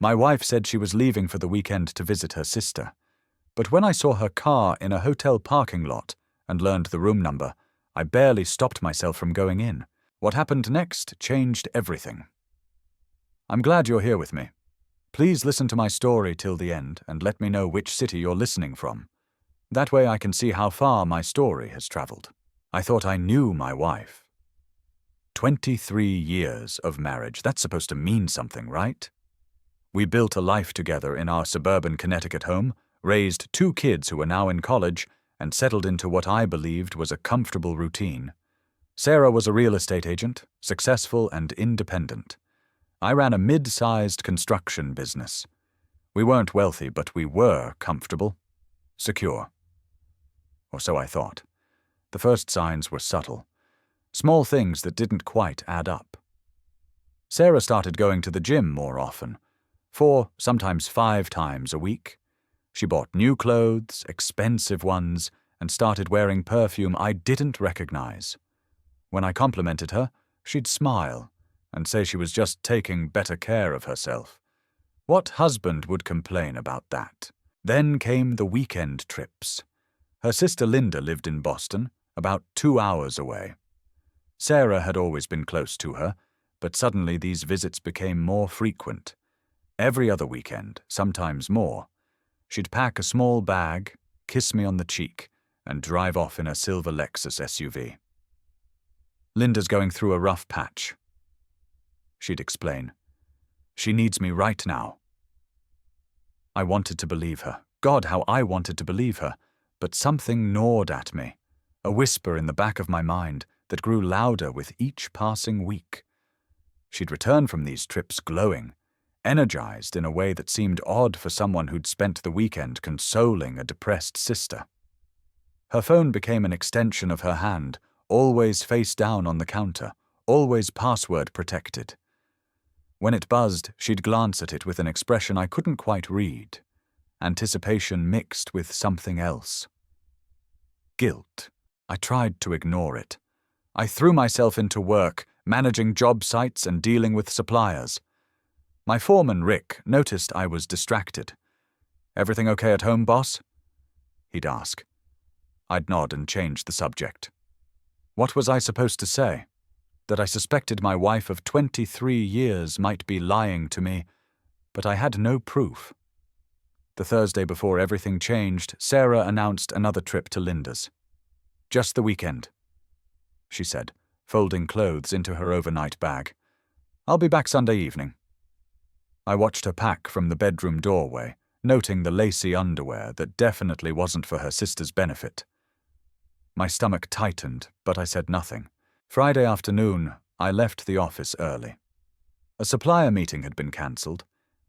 My wife said she was leaving for the weekend to visit her sister. But when I saw her car in a hotel parking lot and learned the room number, I barely stopped myself from going in. What happened next changed everything. I'm glad you're here with me. Please listen to my story till the end and let me know which city you're listening from. That way I can see how far my story has traveled. I thought I knew my wife. 23 years of marriage. That's supposed to mean something, right? We built a life together in our suburban Connecticut home, raised 2 kids who are now in college, and settled into what I believed was a comfortable routine. Sarah was a real estate agent, successful and independent. I ran a mid-sized construction business. We weren't wealthy, but we were comfortable, secure. Or so I thought. The first signs were subtle. Small things that didn't quite add up. Sarah started going to the gym more often, 4, sometimes 5 times a week. She bought new clothes, expensive ones, and started wearing perfume I didn't recognize. When I complimented her, she'd smile and say she was just taking better care of herself. What husband would complain about that? Then came the weekend trips. Her sister Linda lived in Boston, about 2 hours away. Sarah had always been close to her, but suddenly these visits became more frequent. Every other weekend, sometimes more. She'd pack a small bag, kiss me on the cheek, and drive off in a silver Lexus SUV. Linda's going through a rough patch, she'd explain. She needs me right now. I wanted to believe her. God, how I wanted to believe her. But something gnawed at me, a whisper in the back of my mind that grew louder with each passing week. She'd return from these trips glowing, energized in a way that seemed odd for someone who'd spent the weekend consoling a depressed sister. Her phone became an extension of her hand, always face down on the counter, always password protected. When it buzzed, she'd glance at it with an expression I couldn't quite read, anticipation mixed with something else. Guilt. I tried to ignore it. I threw myself into work, managing job sites and dealing with suppliers. My foreman, Rick, noticed I was distracted. "Everything okay at home, boss?" he'd ask. I'd nod and change the subject. What was I supposed to say? That I suspected my wife of 23 years might be lying to me, but I had no proof. The Thursday before everything changed, Sarah announced another trip to Linda's. "Just the weekend," she said, folding clothes into her overnight bag. "I'll be back Sunday evening." I watched her pack from the bedroom doorway, noting the lacy underwear that definitely wasn't for her sister's benefit. My stomach tightened, but I said nothing. Friday afternoon, I left the office early. A supplier meeting had been cancelled,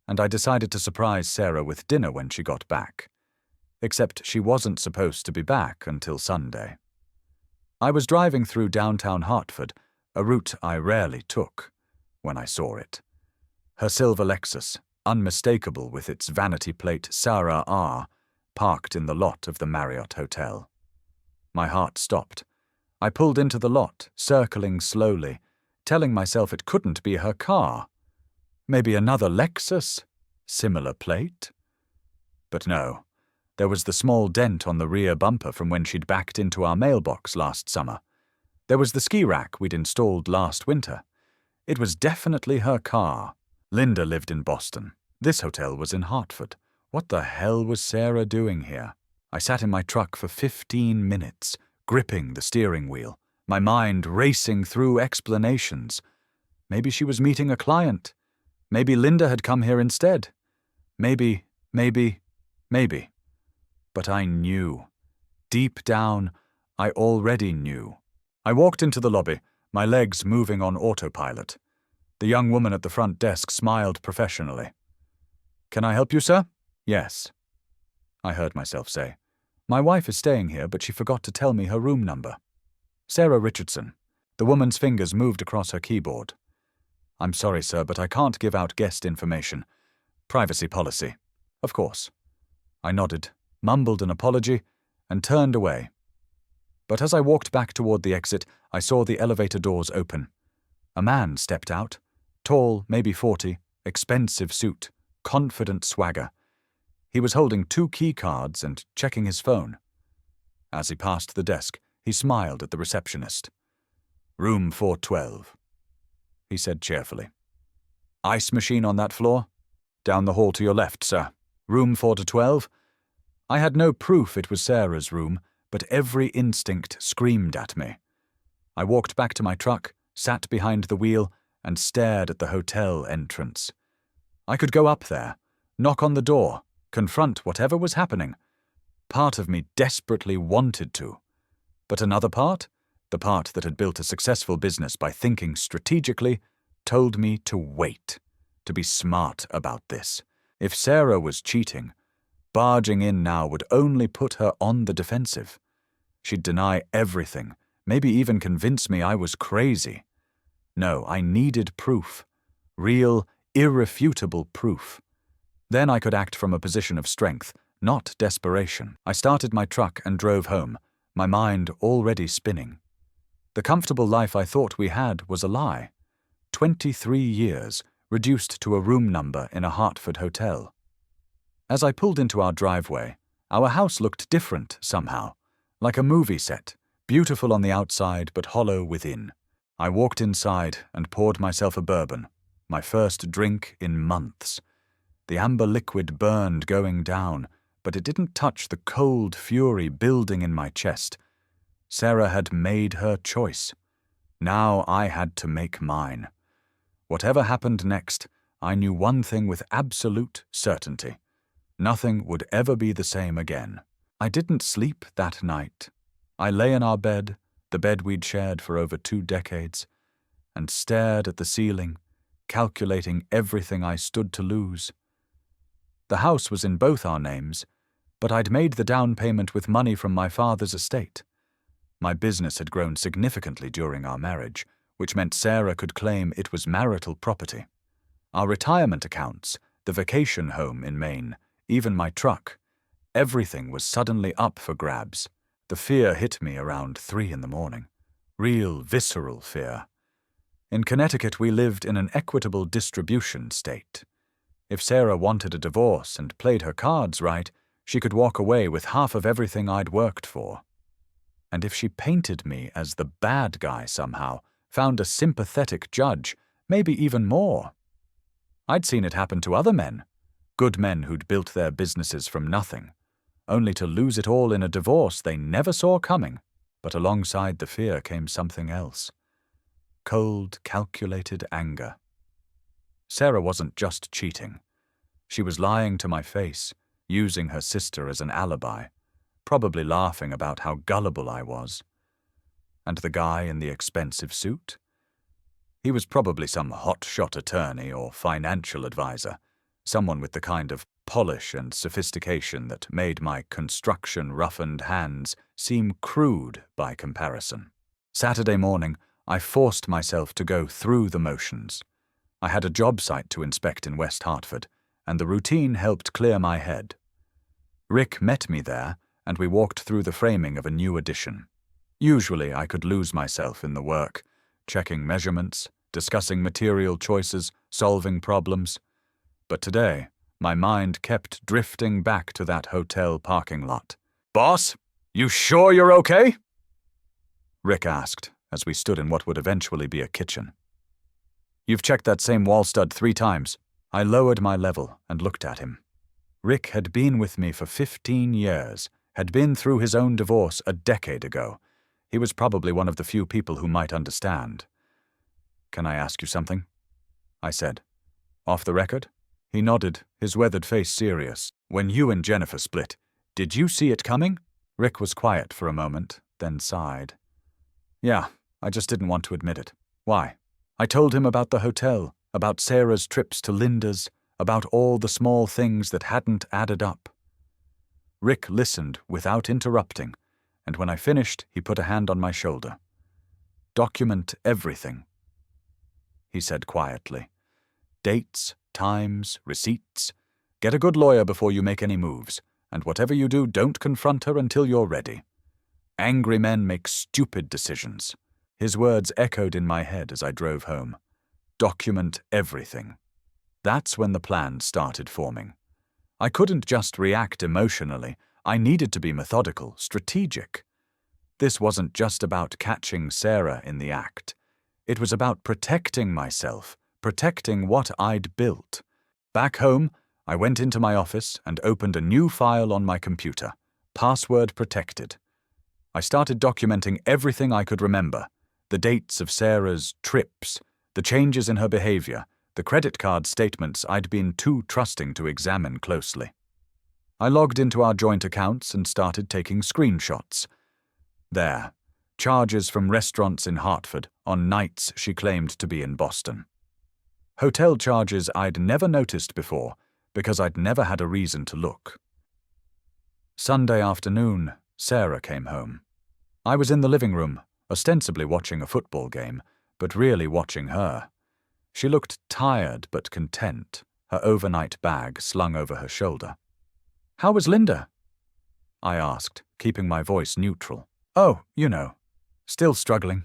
and I decided to surprise Sarah with dinner when she got back. Except she wasn't supposed to be back until Sunday. I was driving through downtown Hartford, a route I rarely took, when I saw it. Her silver Lexus, unmistakable with its vanity plate Sarah R., parked in the lot of the Marriott Hotel. My heart stopped. I pulled into the lot, circling slowly, telling myself it couldn't be her car. Maybe another Lexus? Similar plate? But no. There was the small dent on the rear bumper from when she'd backed into our mailbox last summer. There was the ski rack we'd installed last winter. It was definitely her car. Linda lived in Boston. This hotel was in Hartford. What the hell was Sarah doing here? I sat in my truck for 15 minutes, gripping the steering wheel, my mind racing through explanations. Maybe she was meeting a client. Maybe Linda had come here instead. Maybe. But I knew. Deep down, I already knew. I walked into the lobby, my legs moving on autopilot. The young woman at the front desk smiled professionally. "Can I help you, sir?" "Yes," I heard myself say. "My wife is staying here, but she forgot to tell me her room number." "Sarah Richardson." The woman's fingers moved across her keyboard. "I'm sorry, sir, but I can't give out guest information. Privacy policy." "Of course." I nodded, mumbled an apology, and turned away. But as I walked back toward the exit, I saw the elevator doors open. A man stepped out, tall, maybe 40, expensive suit, confident swagger. He was holding 2 key cards and checking his phone. As he passed the desk, he smiled at the receptionist. "Room 412, he said cheerfully. "Ice machine on that floor?" "Down the hall to your left, sir. Room 412? I had no proof it was Sarah's room, but every instinct screamed at me. I walked back to my truck, sat behind the wheel, and stared at the hotel entrance. I could go up there, knock on the door, confront whatever was happening. Part of me desperately wanted to. But another part, the part that had built a successful business by thinking strategically, told me to wait, to be smart about this. If Sarah was cheating, barging in now would only put her on the defensive. She'd deny everything, maybe even convince me I was crazy. No, I needed proof. Real, irrefutable proof. Then I could act from a position of strength, not desperation. I started my truck and drove home, my mind already spinning. The comfortable life I thought we had was a lie. 23 years, reduced to a room number in a Hartford hotel. As I pulled into our driveway, our house looked different somehow, like a movie set, beautiful on the outside but hollow within. I walked inside and poured myself a bourbon, my first drink in months. The amber liquid burned going down, but it didn't touch the cold fury building in my chest. Sarah had made her choice. Now I had to make mine. Whatever happened next, I knew one thing with absolute certainty. Nothing would ever be the same again. I didn't sleep that night. I lay in our bed, the bed we'd shared for over 2 decades, and stared at the ceiling, calculating everything I stood to lose. The house was in both our names, but I'd made the down payment with money from my father's estate. My business had grown significantly during our marriage, which meant Sarah could claim it was marital property. Our retirement accounts, the vacation home in Maine, even my truck, everything was suddenly up for grabs. The fear hit me around 3 a.m. Real, visceral fear. In Connecticut, we lived in an equitable distribution state. If Sarah wanted a divorce and played her cards right, she could walk away with half of everything I'd worked for. And if she painted me as the bad guy somehow, found a sympathetic judge, maybe even more. I'd seen it happen to other men, good men who'd built their businesses from nothing, only to lose it all in a divorce they never saw coming. But alongside the fear came something else. Cold, calculated anger. Sarah wasn't just cheating. She was lying to my face, using her sister as an alibi, probably laughing about how gullible I was. And the guy in the expensive suit? He was probably some hotshot attorney or financial advisor, someone with the kind of polish and sophistication that made my construction-roughened hands seem crude by comparison. Saturday morning, I forced myself to go through the motions. I had a job site to inspect in West Hartford, and the routine helped clear my head. Rick met me there, and we walked through the framing of a new addition. Usually I could lose myself in the work, checking measurements, discussing material choices, solving problems. But today, my mind kept drifting back to that hotel parking lot. "Boss, you sure you're okay?" Rick asked, as we stood in what would eventually be a kitchen. "You've checked that same wall stud 3 times. I lowered my level and looked at him. Rick had been with me for 15 years, had been through his own divorce a decade ago. He was probably one of the few people who might understand. "Can I ask you something?" I said. "Off the record?" He nodded, his weathered face serious. "When you and Jennifer split, did you see it coming?" Rick was quiet for a moment, then sighed. "Yeah, I just didn't want to admit it." "Why?" I told him about the hotel, about Sarah's trips to Linda's, about all the small things that hadn't added up. Rick listened without interrupting, and when I finished, he put a hand on my shoulder. "Document everything," he said quietly. "Dates, times, receipts. Get a good lawyer before you make any moves, and whatever you do, don't confront her until you're ready. Angry men make stupid decisions." His words echoed in my head as I drove home. Document everything. That's when the plan started forming. I couldn't just react emotionally. I needed to be methodical, strategic. This wasn't just about catching Sarah in the act. It was about protecting myself, protecting what I'd built. Back home, I went into my office and opened a new file on my computer, password protected. I started documenting everything I could remember, the dates of Sarah's trips, the changes in her behavior, the credit card statements I'd been too trusting to examine closely. I logged into our joint accounts and started taking screenshots. There, charges from restaurants in Hartford on nights she claimed to be in Boston. Hotel charges I'd never noticed before because I'd never had a reason to look. Sunday afternoon, Sarah came home. I was in the living room, ostensibly watching a football game, but really watching her. She looked tired but content, her overnight bag slung over her shoulder. "How was Linda?" I asked, keeping my voice neutral. "Oh, you know, still struggling."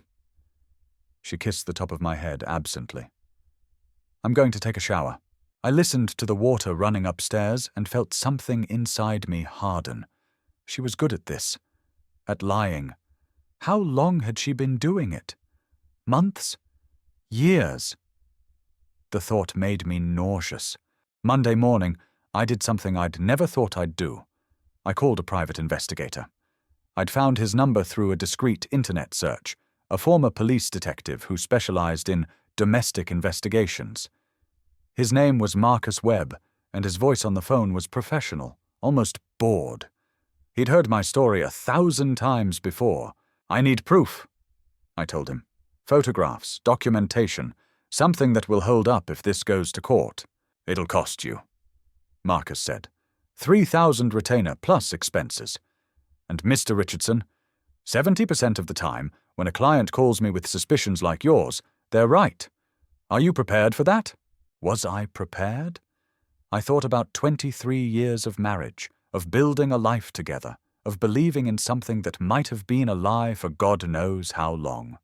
She kissed the top of my head absently. "I'm going to take a shower." I listened to the water running upstairs and felt something inside me harden. She was good at this, at lying. How long had she been doing it? Months? Years? The thought made me nauseous. Monday morning, I did something I'd never thought I'd do. I called a private investigator. I'd found his number through a discreet internet search, a former police detective who specialized in domestic investigations. His name was Marcus Webb, and his voice on the phone was professional, almost bored. He'd heard my story 1,000 times before. "I need proof," I told him. "Photographs, documentation, something that will hold up if this goes to court." "It'll cost you," Marcus said. "3,000 retainer plus expenses. And Mr. Richardson, 70% of the time, when a client calls me with suspicions like yours, they're right. Are you prepared for that?" Was I prepared? I thought about 23 years of marriage, of building a life together, of believing in something that might have been a lie for God knows how long.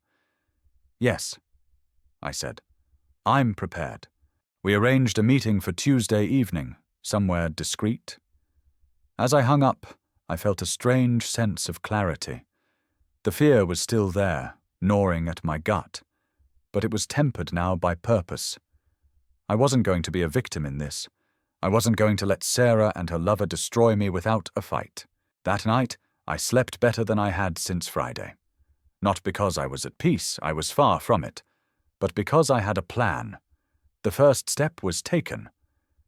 "Yes," I said. "I'm prepared." We arranged a meeting for Tuesday evening, somewhere discreet. As I hung up, I felt a strange sense of clarity. The fear was still there, gnawing at my gut, but it was tempered now by purpose. I wasn't going to be a victim in this. I wasn't going to let Sarah and her lover destroy me without a fight. That night, I slept better than I had since Friday. Not because I was at peace, I was far from it, but because I had a plan. The first step was taken.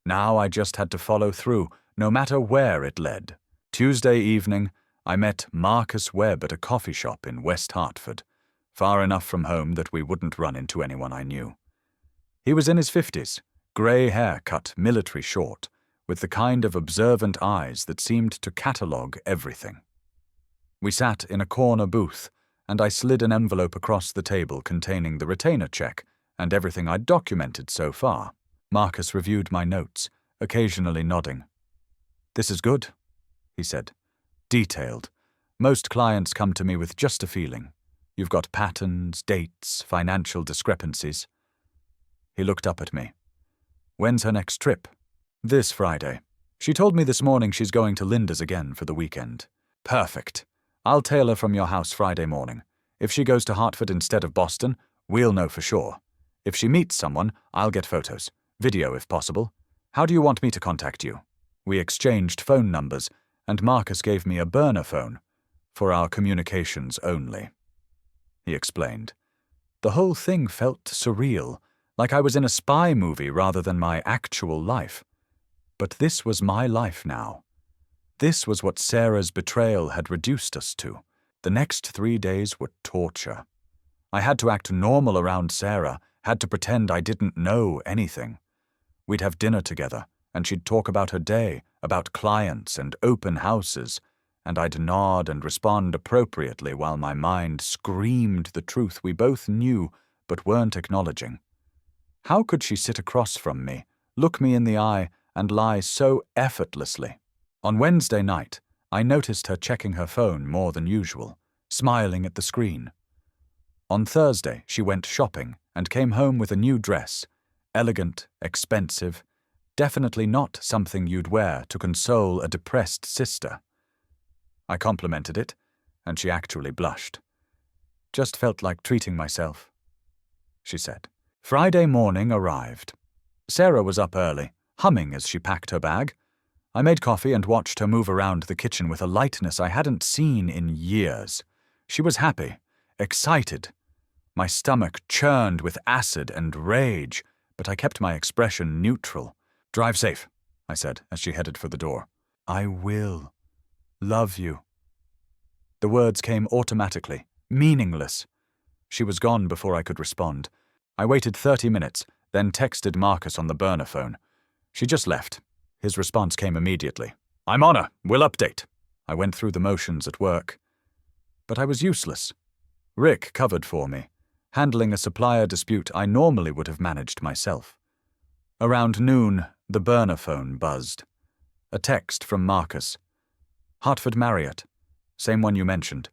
Now I just had to follow through, no matter where it led. Tuesday evening, I met Marcus Webb at a coffee shop in West Hartford, far enough from home that we wouldn't run into anyone I knew. He was in his 50s, grey hair cut military short, with the kind of observant eyes that seemed to catalogue everything. We sat in a corner booth, and I slid an envelope across the table containing the retainer check and everything I'd documented so far. Marcus reviewed my notes, occasionally nodding. "This is good," he said. "Detailed. Most clients come to me with just a feeling. You've got patterns, dates, financial discrepancies." He looked up at me. "When's her next trip?" "This Friday. She told me this morning she's going to Linda's again for the weekend." "Perfect. I'll tail her from your house Friday morning. If she goes to Hartford instead of Boston, we'll know for sure. If she meets someone, I'll get photos. Video if possible. How do you want me to contact you?" We exchanged phone numbers, and Marcus gave me a burner phone, for our communications only. He explained. The whole thing felt surreal, like I was in a spy movie rather than my actual life. But this was my life now. This was what Sarah's betrayal had reduced us to. The next 3 days were torture. I had to act normal around Sarah, had to pretend I didn't know anything. We'd have dinner together, and she'd talk about her day, about clients and open houses, and I'd nod and respond appropriately while my mind screamed the truth we both knew but weren't acknowledging. How could she sit across from me, look me in the eye, and lie so effortlessly? On Wednesday night, I noticed her checking her phone more than usual, smiling at the screen. On Thursday, she went shopping and came home with a new dress, Elegant, expensive, definitely not something you'd wear to console a depressed sister. I complimented it, and she actually blushed. "Just felt like treating myself," she said. Friday morning arrived. Sarah was up early, humming as she packed her bag. I made coffee and watched her move around the kitchen with a lightness I hadn't seen in years. She was happy, excited. My stomach churned with acid and rage, but I kept my expression neutral. "Drive safe," I said as she headed for the door. "I will. Love you." The words came automatically, meaningless. She was gone before I could respond. I waited 30 minutes, then texted Marcus on the burner phone. "She just left." His response came immediately. "I'm on her. We'll update." I went through the motions at work. But I was useless. Rick covered for me, handling a supplier dispute I normally would have managed myself. Around noon, the burner phone buzzed. A text from Marcus. "Hartford Marriott. Same one you mentioned.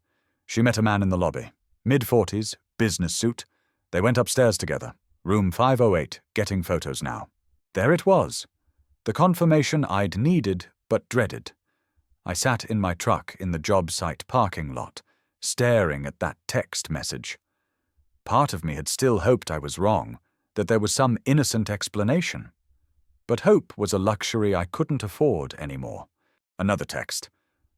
She met a man in the lobby. Mid-40s, business suit. They went upstairs together. Room 508, getting photos now." There it was. The confirmation I'd needed but dreaded. I sat in my truck in the job site parking lot, staring at that text message. Part of me had still hoped I was wrong, that there was some innocent explanation. But hope was a luxury I couldn't afford anymore. Another text.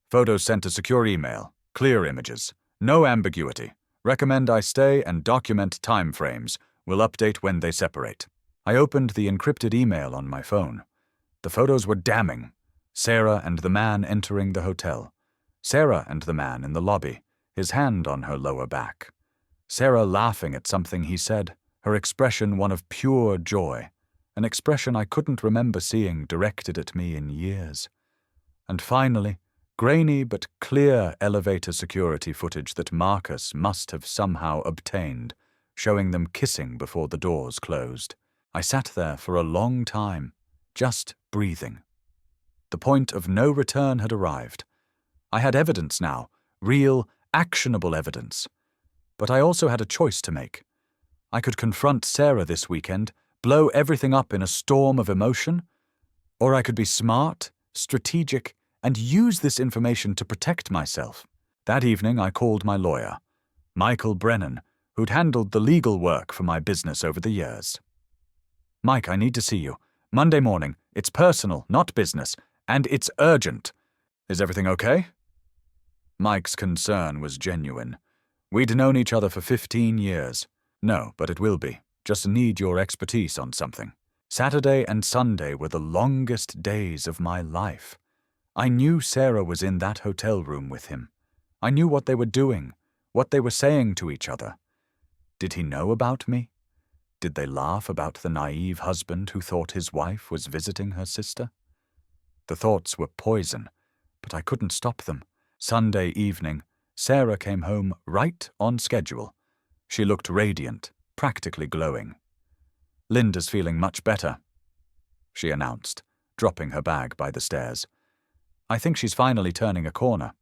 "Photos sent to secure email. Clear images. No ambiguity. Recommend I stay and document time frames. We'll update when they separate." I opened the encrypted email on my phone. The photos were damning. Sarah and the man entering the hotel. Sarah and the man in the lobby, his hand on her lower back. Sarah laughing at something he said, her expression one of pure joy, an expression I couldn't remember seeing directed at me in years. And finally, grainy but clear elevator security footage that Marcus must have somehow obtained, showing them kissing before the doors closed. I sat there for a long time, just breathing. The point of no return had arrived. I had evidence now, real, actionable evidence. But I also had a choice to make. I could confront Sarah this weekend, blow everything up in a storm of emotion, or I could be smart, strategic, and use this information to protect myself. That evening I called my lawyer, Michael Brennan, who'd handled the legal work for my business over the years. "Mike, I need to see you. Monday morning. It's personal, not business, and it's urgent. Is everything okay?" Mike's concern was genuine. We'd known each other for 15 years. "No, but it will be. Just need your expertise on something." Saturday and Sunday were the longest days of my life. I knew Sarah was in that hotel room with him. I knew what they were doing, what they were saying to each other. Did he know about me? Did they laugh about the naive husband who thought his wife was visiting her sister? The thoughts were poison, but I couldn't stop them. Sunday evening, Sarah came home right on schedule. She looked radiant, practically glowing. "Linda's feeling much better," she announced, dropping her bag by the stairs. "I think she's finally turning a corner."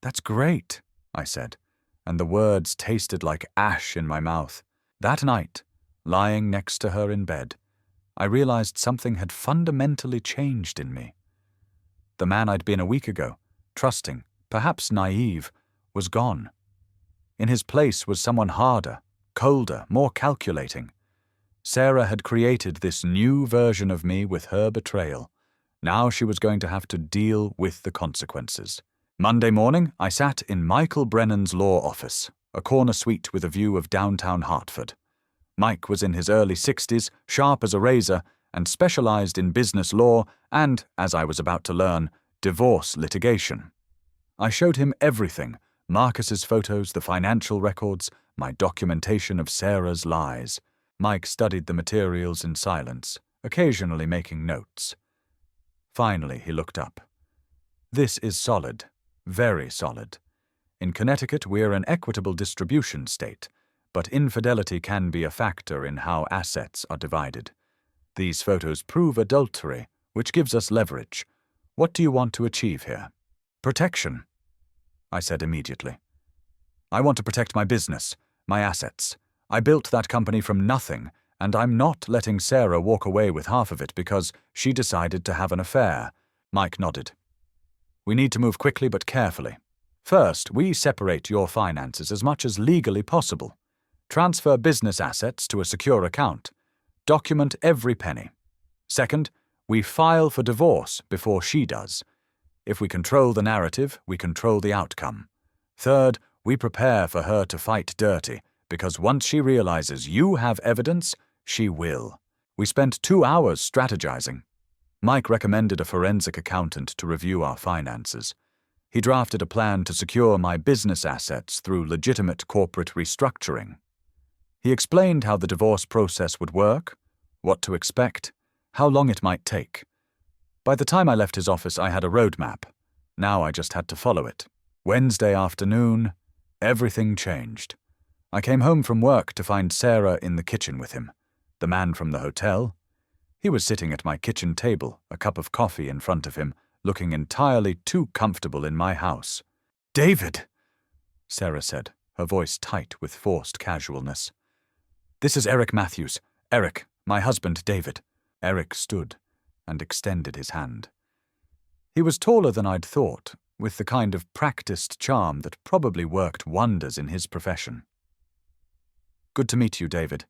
"That's great," I said, and the words tasted like ash in my mouth. That night, lying next to her in bed, I realized something had fundamentally changed in me. The man I'd been a week ago, trusting, perhaps naive, was gone. In his place was someone harder, colder, more calculating. Sarah had created this new version of me with her betrayal. Now she was going to have to deal with the consequences. Monday morning, I sat in Michael Brennan's law office, a corner suite with a view of downtown Hartford. Mike was in his early 60s, sharp as a razor, and specialized in business law and, as I was about to learn, divorce litigation. I showed him everything, Marcus's photos, the financial records, my documentation of Sarah's lies. Mike studied the materials in silence, occasionally making notes. Finally, he looked up. "This is solid, very solid. In Connecticut, we're an equitable distribution state, but infidelity can be a factor in how assets are divided. These photos prove adultery, which gives us leverage. What do you want to achieve here?" "Protection," I said immediately. "I want to protect my business, my assets. I built that company from nothing, And I'm not letting Sarah walk away with half of it because she decided to have an affair. Mike nodded. We need to move quickly but carefully. First, we separate your finances as much as legally possible. Transfer business assets to a secure account. Document every penny. Second, we file for divorce before she does. If we control the narrative, we control the outcome. Third, we prepare for her to fight dirty, because once she realizes you have evidence, she will. We spent 2 hours strategizing. Mike recommended a forensic accountant to review our finances. He drafted a plan to secure my business assets through legitimate corporate restructuring. He explained how the divorce process would work, what to expect, how long it might take. By the time I left his office, I had a roadmap. Now I just had to follow it. Wednesday afternoon, everything changed. I came home from work to find Sarah in the kitchen with him, the man from the hotel. He was sitting at my kitchen table, a cup of coffee in front of him, looking entirely too comfortable in my house. "David," Sarah said, her voice tight with forced casualness. "This is Eric Matthews. Eric, my husband, David." Eric stood and extended his hand. He was taller than I'd thought, with the kind of practiced charm that probably worked wonders in his profession. "Good to meet you, David.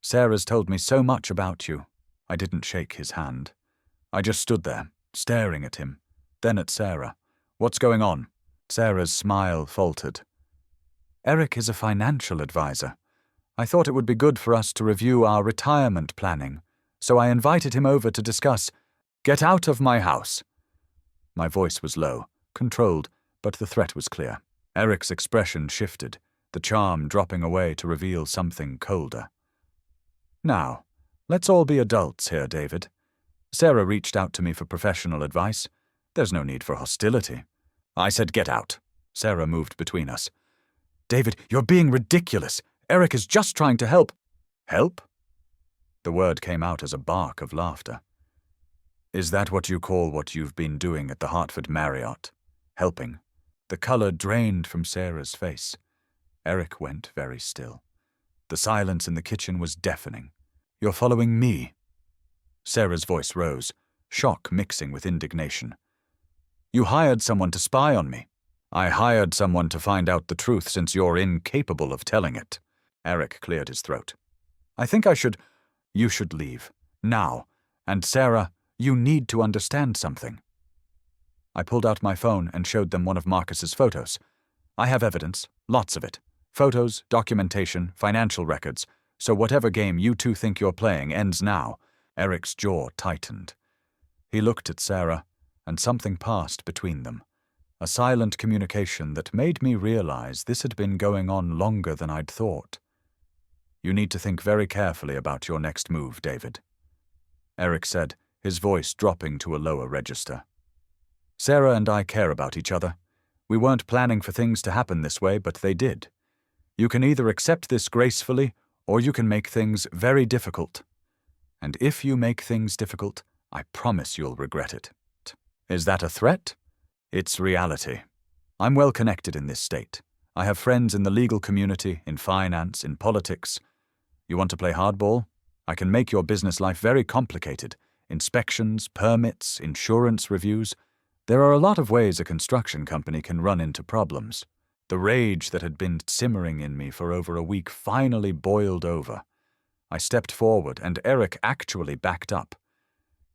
Sarah's told me so much about you." I didn't shake his hand. I just stood there, staring at him, then at Sarah. "What's going on?" Sarah's smile faltered. "Eric is a financial advisor. I thought it would be good for us to review our retirement planning, so I invited him over to discuss." "Get out of my house!" My voice was low, controlled, but the threat was clear. Eric's expression shifted, the charm dropping away to reveal something colder. "Now, let's all be adults here, David. Sarah reached out to me for professional advice. There's no need for hostility." I said, "Get out." Sarah moved between us. "David, you're being ridiculous. Eric is just trying to help." "Help?" The word came out as a bark of laughter. "Is that what you call what you've been doing at the Hartford Marriott? Helping?" The color drained from Sarah's face. Eric went very still. The silence in the kitchen was deafening. "You're following me?" Sarah's voice rose, shock mixing with indignation. "You hired someone to spy on me." "I hired someone to find out the truth since you're incapable of telling it." Eric cleared his throat. "I think you should leave. Now. And Sarah, you need to understand something." I pulled out my phone and showed them one of Marcus's photos. "I have evidence, lots of it. Photos, documentation, financial records. So whatever game you two think you're playing ends now." Eric's jaw tightened. He looked at Sarah, and something passed between them. A silent communication that made me realize this had been going on longer than I'd thought. "You need to think very carefully about your next move, David," Eric said, his voice dropping to a lower register. "Sarah and I care about each other. We weren't planning for things to happen this way, but they did. You can either accept this gracefully, or you can make things very difficult. And if you make things difficult, I promise you'll regret it." "Is that a threat?" "It's reality. I'm well connected in this state. I have friends in the legal community, in finance, in politics. You want to play hardball? I can make your business life very complicated. Inspections, permits, insurance reviews. There are a lot of ways a construction company can run into problems." The rage that had been simmering in me for over a week finally boiled over. I stepped forward, and Eric actually backed up.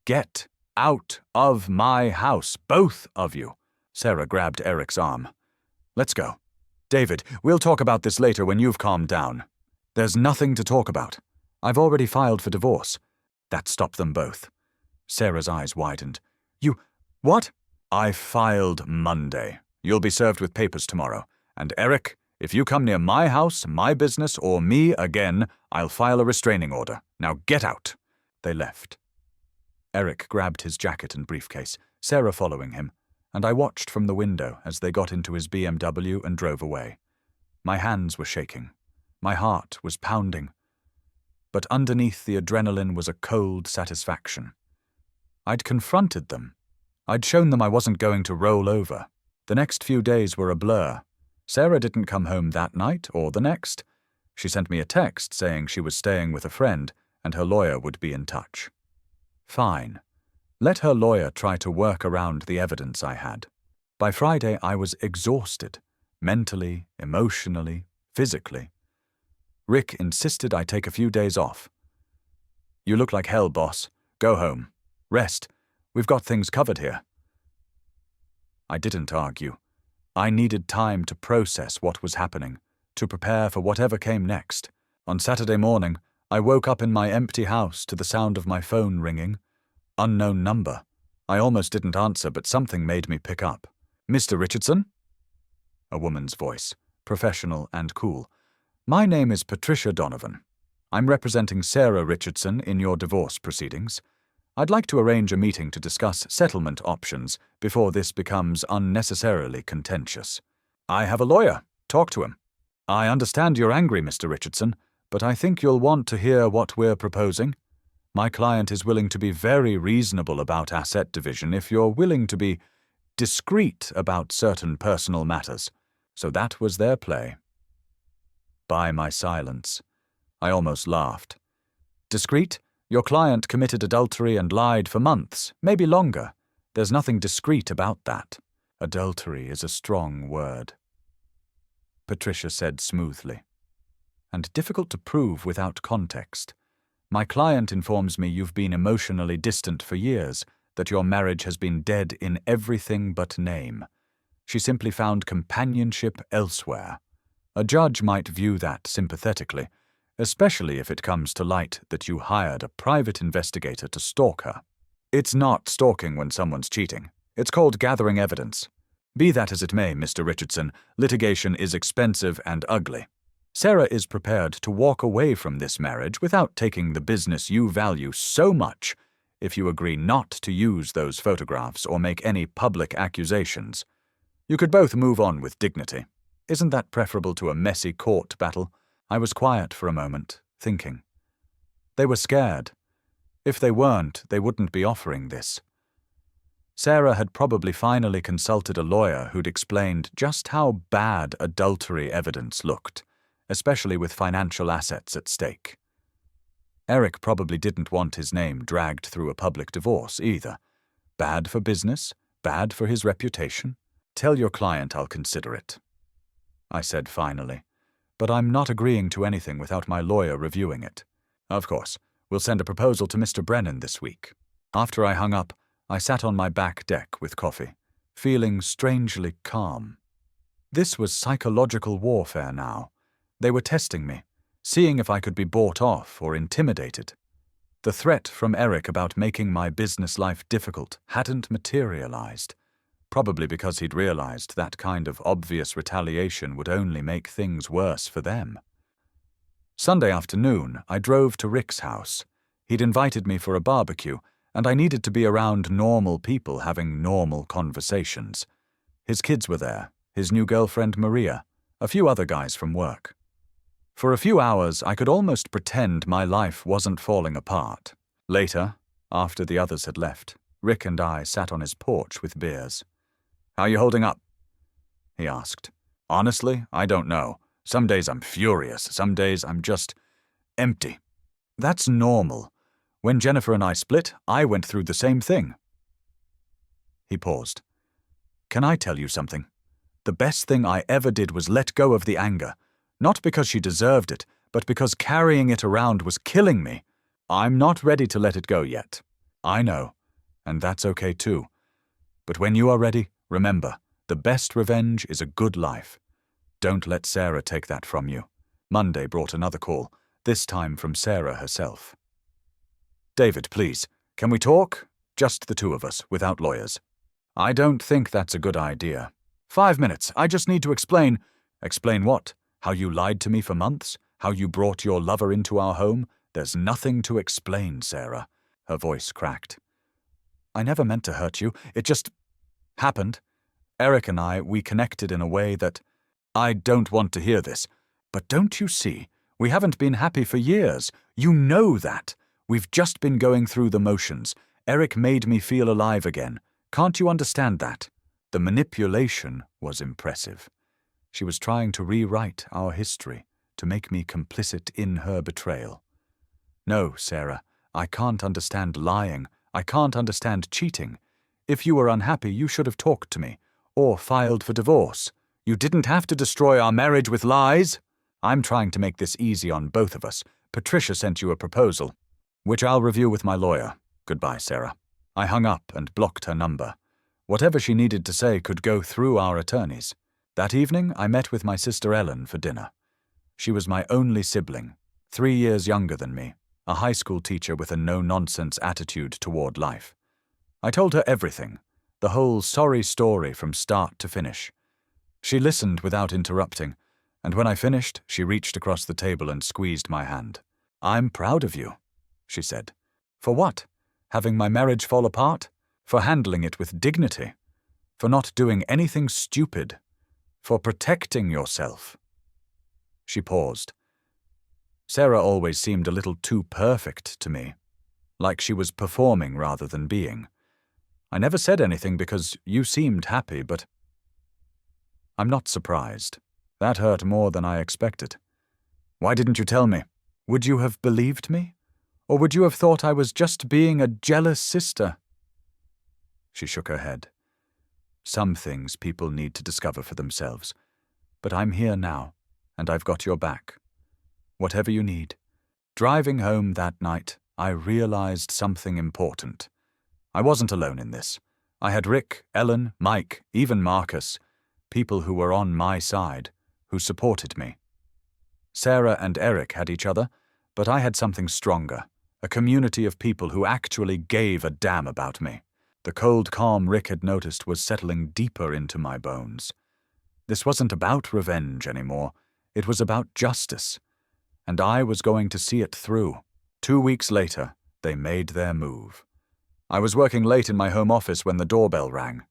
"Get out of my house, both of you." Sarah grabbed Eric's arm. "Let's go. David, we'll talk about this later when you've calmed down." "There's nothing to talk about. I've already filed for divorce." That stopped them both. Sarah's eyes widened. "You... what?" "I filed Monday. You'll be served with papers tomorrow. And Eric, if you come near my house, my business, or me again, I'll file a restraining order. Now get out." They left. Eric grabbed his jacket and briefcase, Sarah following him, and I watched from the window as they got into his BMW and drove away. My hands were shaking. My heart was pounding. But underneath the adrenaline was a cold satisfaction. I'd confronted them. I'd shown them I wasn't going to roll over. The next few days were a blur. Sarah didn't come home that night or the next. She sent me a text saying she was staying with a friend, and her lawyer would be in touch. Fine. Let her lawyer try to work around the evidence I had. By Friday, I was exhausted, mentally, emotionally, physically. Rick insisted I take a few days off. "You look like hell, boss. Go home. Rest. We've got things covered here." I didn't argue. I needed time to process what was happening, to prepare for whatever came next. On Saturday morning, I woke up in my empty house to the sound of my phone ringing. Unknown number. I almost didn't answer, but something made me pick up. "Mr. Richardson?" A woman's voice, professional and cool. "My name is Patricia Donovan. I'm representing Sarah Richardson in your divorce proceedings. I'd like to arrange a meeting to discuss settlement options before this becomes unnecessarily contentious. I have a lawyer. Talk to him. I understand you're angry, Mr. Richardson, but I think you'll want to hear what we're proposing. My client is willing to be very reasonable about asset division if you're willing to be discreet about certain personal matters." So that was their play. By my silence, I almost laughed. "Discreet? Your client committed adultery and lied for months, maybe longer. There's nothing discreet about that. Adultery is a strong word," Patricia said smoothly. "And difficult to prove without context. My client informs me you've been emotionally distant for years, that your marriage has been dead in everything but name. She simply found companionship elsewhere. A judge might view that sympathetically, especially if it comes to light that you hired a private investigator to stalk her. It's not stalking when someone's cheating. It's called gathering evidence. Be that as it may, Mr. Richardson, litigation is expensive and ugly. Sarah is prepared to walk away from this marriage without taking the business you value so much if you agree not to use those photographs or make any public accusations. You could both move on with dignity. Isn't that preferable to a messy court battle?" I was quiet for a moment, thinking. They were scared. If they weren't, they wouldn't be offering this. Sarah had probably finally consulted a lawyer who'd explained just how bad adultery evidence looked, especially with financial assets at stake. Eric probably didn't want his name dragged through a public divorce either. Bad for business, bad for his reputation. "Tell your client I'll consider it," I said finally. "But I'm not agreeing to anything without my lawyer reviewing it. Of course, we'll send a proposal to Mr. Brennan this week." After I hung up, I sat on my back deck with coffee, feeling strangely calm. This was psychological warfare now. They were testing me, seeing if I could be bought off or intimidated. The threat from Eric about making my business life difficult hadn't materialized, probably because he'd realized that kind of obvious retaliation would only make things worse for them. Sunday afternoon, I drove to Rick's house. He'd invited me for a barbecue, and I needed to be around normal people having normal conversations. His kids were there, his new girlfriend Maria, a few other guys from work. For a few hours, I could almost pretend my life wasn't falling apart. Later, after the others had left, Rick and I sat on his porch with beers. "How you holding up?" he asked. "Honestly, I don't know. Some days I'm furious, some days I'm just empty. That's normal. When Jennifer and I split, I went through the same thing." He paused. "Can I tell you something? The best thing I ever did was let go of the anger. Not because she deserved it, but because carrying it around was killing me. I'm not ready to let it go yet. I know, and that's okay too. But when you are ready, remember, the best revenge is a good life. Don't let Sarah take that from you." Monday brought another call, this time from Sarah herself. "David, please, can we talk? Just the two of us, without lawyers." "I don't think that's a good idea. 5 minutes, I just need to explain." "Explain what? How you lied to me for months? How you brought your lover into our home? There's nothing to explain, Sarah." Her voice cracked. "I never meant to hurt you. It just happened. Eric and we connected in a way that—" "I don't want to hear this. But don't you see? We haven't been happy for years. You know that. We've just been going through the motions. Eric made me feel alive again. Can't you understand that?" The manipulation was impressive. She was trying to rewrite our history, to make me complicit in her betrayal. No, Sarah, I can't understand lying. I can't understand cheating. If you were unhappy, you should have talked to me, or filed for divorce. You didn't have to destroy our marriage with lies. I'm trying to make this easy on both of us. Patricia sent you a proposal, which I'll review with my lawyer. Goodbye, Sarah. I hung up and blocked her number. Whatever she needed to say could go through our attorneys. That evening, I met with my sister Ellen for dinner. She was my only sibling, 3 years younger than me, a high school teacher with a no-nonsense attitude toward life. I told her everything, the whole sorry story from start to finish. She listened without interrupting, and when I finished, she reached across the table and squeezed my hand. "I'm proud of you," she said. "For what? Having my marriage fall apart? For handling it with dignity? For not doing anything stupid? For protecting yourself?" She paused. Sarah always seemed a little too perfect to me, like she was performing rather than being. I never said anything because you seemed happy, but I'm not surprised. That hurt more than I expected. Why didn't you tell me? Would you have believed me? Or would you have thought I was just being a jealous sister? She shook her head. Some things people need to discover for themselves. But I'm here now, and I've got your back. Whatever you need. Driving home that night, I realized something important. I wasn't alone in this. I had Rick, Ellen, Mike, even Marcus, people who were on my side, who supported me. Sarah and Eric had each other, but I had something stronger, a community of people who actually gave a damn about me. The cold calm Rick had noticed was settling deeper into my bones. This wasn't about revenge anymore. It was about justice. And I was going to see it through. 2 weeks later, they made their move. I was working late in my home office when the doorbell rang.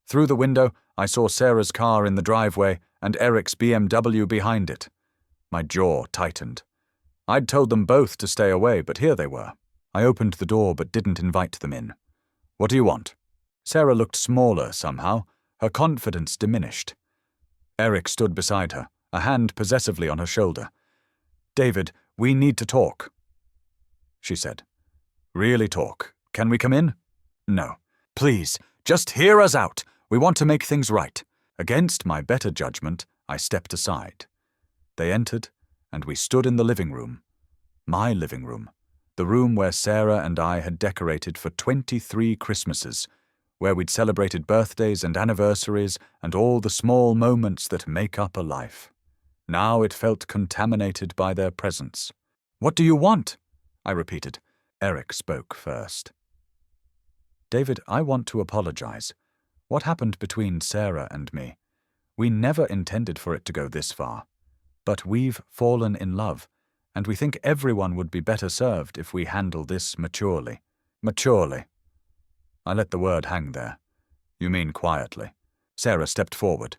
Through the window, I saw Sarah's car in the driveway and Eric's BMW behind it. My jaw tightened. I'd told them both to stay away, but here they were. I opened the door but didn't invite them in. "What do you want?" Sarah looked smaller somehow. Her confidence diminished. Eric stood beside her, a hand possessively on her shoulder. "David, we need to talk," she said. "Really talk. Can we come in?" "No. Please, just hear us out. We want to make things right." Against my better judgment, I stepped aside. They entered, and we stood in the living room. My living room. The room where Sarah and I had decorated for 23 Christmases, where we'd celebrated birthdays and anniversaries and all the small moments that make up a life. Now it felt contaminated by their presence. "What do you want?" I repeated. Eric spoke first. "David, I want to apologize. What happened between Sarah and me? We never intended for it to go this far. But we've fallen in love, and we think everyone would be better served if we handle this maturely." Maturely. I let the word hang there. "You mean quietly?" Sarah stepped forward.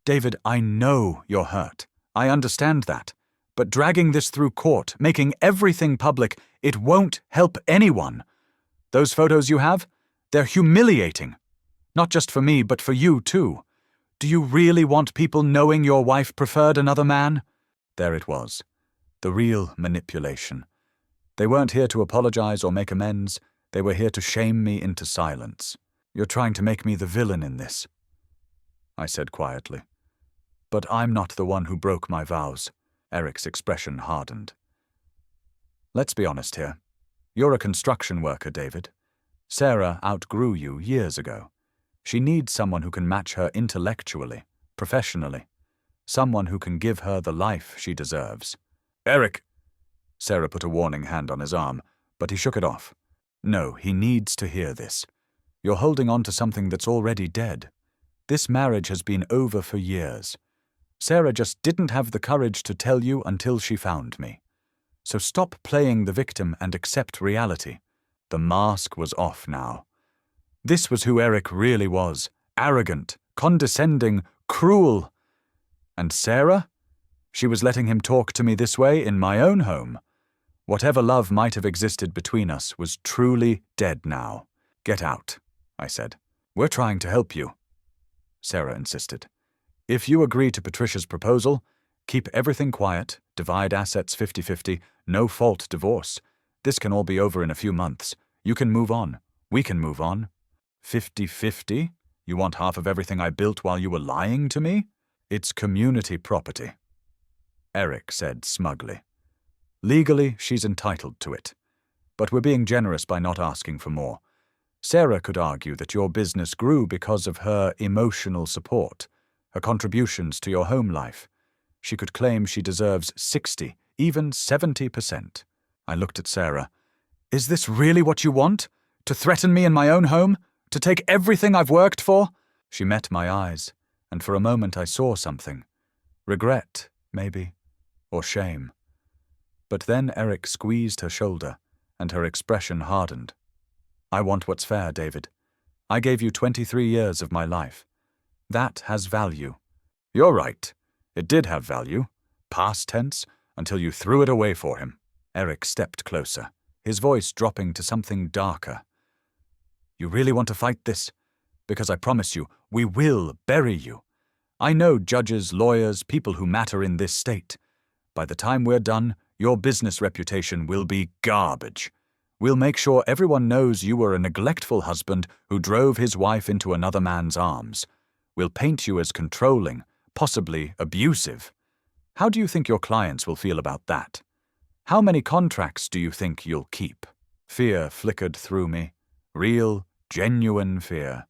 "David, I know you're hurt. I understand that. But dragging this through court, making everything public, it won't help anyone. Those photos you have, they're humiliating. Not just for me, but for you too. Do you really want people knowing your wife preferred another man?" There it was. The real manipulation. They weren't here to apologize or make amends. They were here to shame me into silence. "You're trying to make me the villain in this," I said quietly. "But I'm not the one who broke my vows." Eric's expression hardened. "Let's be honest here. You're a construction worker, David. Sarah outgrew you years ago. She needs someone who can match her intellectually, professionally. Someone who can give her the life she deserves." "Eric!" Sarah put a warning hand on his arm, but he shook it off. "No, he needs to hear this. You're holding on to something that's already dead. This marriage has been over for years. Sarah just didn't have the courage to tell you until she found me. So stop playing the victim and accept reality." The mask was off now. This was who Eric really was. Arrogant, condescending, cruel. And Sarah? She was letting him talk to me this way in my own home. Whatever love might have existed between us was truly dead now. "Get out," I said. "We're trying to help you," Sarah insisted. "If you agree to Patricia's proposal, keep everything quiet, divide assets 50-50, no-fault divorce. This can all be over in a few months. You can move on. We can move on. 50-50? You want half of everything I built while you were lying to me? It's community property, Eric said smugly. Legally, she's entitled to it. But we're being generous by not asking for more. Sarah could argue that your business grew because of her emotional support, her contributions to your home life. She could claim she deserves 60, even 70%. I looked at Sarah. Is this really what you want? To threaten me in my own home? To take everything I've worked for? She met my eyes, and for a moment I saw something. Regret, maybe, or shame. But then Eric squeezed her shoulder, and her expression hardened. I want what's fair, David. I gave you 23 years of my life. That has value. You're right. It did have value. Past tense, until you threw it away for him. Eric stepped closer, his voice dropping to something darker. You really want to fight this? Because I promise you, we will bury you. I know judges, lawyers, people who matter in this state. By the time we're done, your business reputation will be garbage. We'll make sure everyone knows you were a neglectful husband who drove his wife into another man's arms. We'll paint you as controlling, possibly abusive. How do you think your clients will feel about that? How many contracts do you think you'll keep? Fear flickered through me. Real, genuine fear.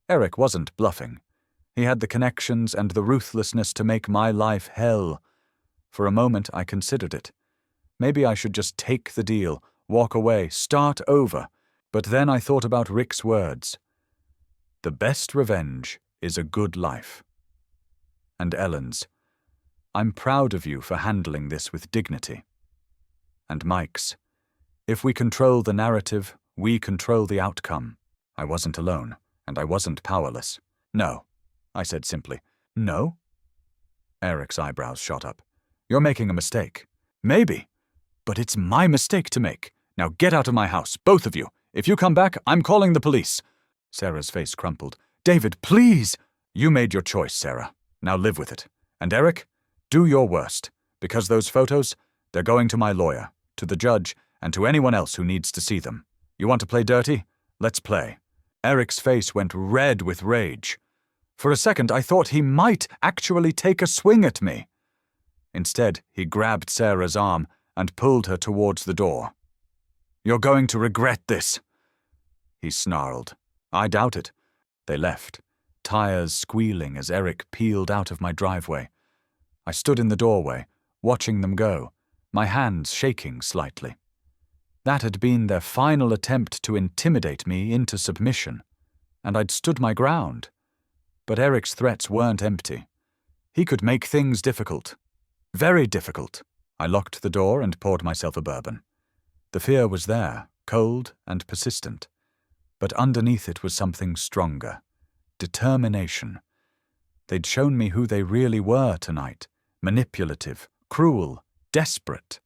Eric wasn't bluffing. He had the connections and the ruthlessness to make my life hell. For a moment, I considered it. Maybe I should just take the deal, walk away, start over. But then I thought about Rick's words. The best revenge is a good life. And Ellen's. I'm proud of you for handling this with dignity. And Mike's. If we control the narrative, we control the outcome. I wasn't alone, and I wasn't powerless. No, I said simply. No? Eric's eyebrows shot up. You're making a mistake. Maybe. But it's my mistake to make. Now get out of my house, both of you. If you come back, I'm calling the police. Sarah's face crumpled. David, please! You made your choice, Sarah. Now live with it. And Eric, do your worst. Because those photos, they're going to my lawyer, to the judge, and to anyone else who needs to see them. You want to play dirty? Let's play. Eric's face went red with rage. For a second, I thought he might actually take a swing at me. Instead, he grabbed Sarah's arm and pulled her towards the door. You're going to regret this, he snarled. I doubt it. They left, tires squealing as Eric peeled out of my driveway. I stood in the doorway, watching them go, my hands shaking slightly. That had been their final attempt to intimidate me into submission, and I'd stood my ground. But Eric's threats weren't empty. He could make things difficult. Very difficult. I locked the door and poured myself a bourbon. The fear was there, cold and persistent. But underneath it was something stronger. Determination. They'd shown me who they really were tonight. Manipulative, cruel, desperate.